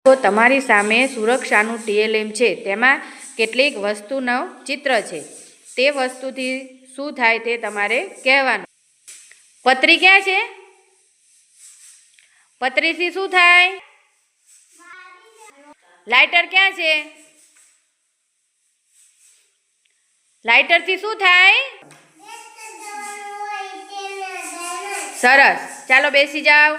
તો તમારી સામે સુરક્ષાનું TLM છે, તેમાં કેટલીક વસ્તુનું ચિત્ર છે. તે વસ્તુથી શું થાય તે તમારે કહેવાનું. પતરી ક્યાં છે? પતરીથી શું થાય? લાઇટર ક્યાં છે? લાઇટરથી શું થાય? સરસ, ચાલો બેસી જાઓ.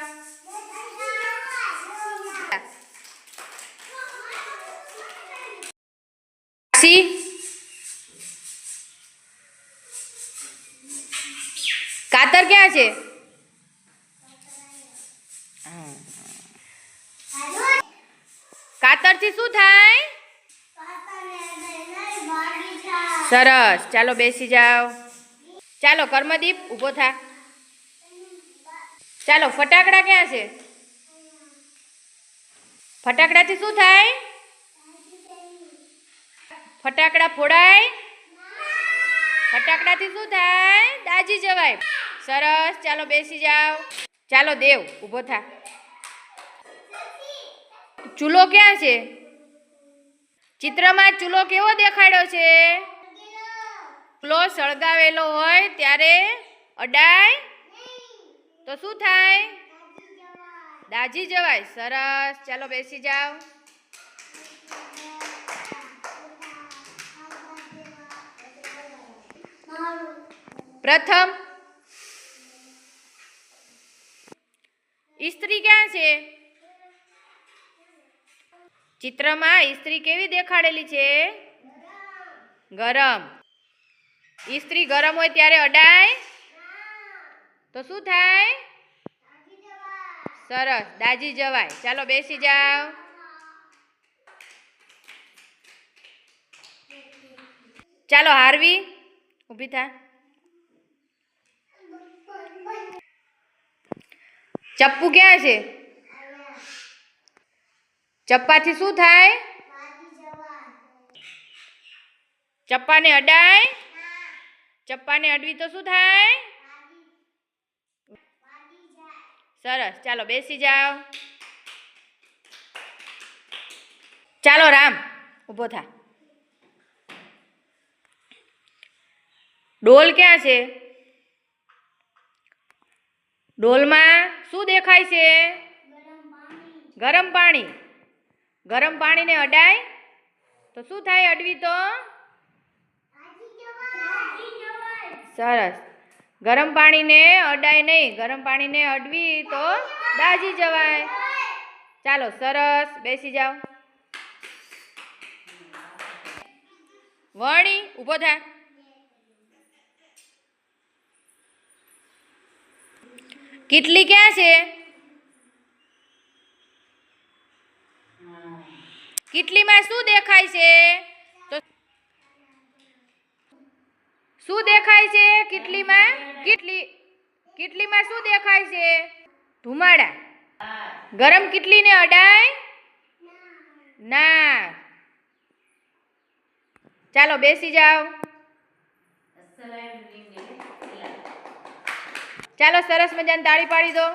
કાતર ક્યાં છે? કાતરથી શું થાય? સરસ, ચાલો બેસી જાઓ. ચાલો કર્મદીપ ઊભો થા. ચાલો ફટાકડા ક્યાં છે? ફટાકડાથી શું થાય? ફટાકડા ફોડાય? ફટાકડાથી શું થાય? દાજી જવાય. સરસ, ચાલો બેસી જાઓ. ચાલો દેવ ઊભો થા. ચૂલો ક્યાં છે? ચિત્રમાં ચૂલો કેવો દેખાડ્યો છે? ચૂલો સળગાવેલો હોય ત્યારે અડાય તો શું થાય? દાજી જવાય. સરસ, ચાલો બેસી જાઓ. પ્રથમ ઇસ્ત્રી ક્યાં છે? ચિત્રમાં ઇસ્ત્રી કેવી દેખાડેલી છે? ગરમ. ઇસ્ત્રી ગરમ હોય ત્યારે અડાય તો શું થાય? સરસ, દાજી જવાય. ચાલો બેસી જાઓ. ચાલો હાર્વી ઊભી થા. ચપ્પુ ક્યાં છે? ચપ્પાથી શું થાય? ચપ્પાને અડાય? ચપ્પાને અડવી તો શું થાય? સરસ, ચાલો બેસી જાઓ. ચાલો રામ ઊભો થા. ડોલ ક્યાં છે? ડોલમાં શું દેખાય છે? ગરમ પાણી. ગરમ પાણીને અડાય તો શું થાય? અડવી તો? સરસ, ગરમ પાણીને અડાય નહીં, ગરમ પાણીને અડવી તો દાજી જવાય. ચાલો સરસ, બેસી જાઓ. વણી ઊભો થા. કીટલી ક્યાં છે? કીટલીમાં શું દેખાય છે? તો શું દેખાય છે કીટલીમાં? કીટલીમાં શું દેખાય છે? ધુમાડા. ગરમ કીટલીને અડાય? ના. ચાલો બેસી જાઓ. ચાલો સરસ મજાની તાળી પાડી દો.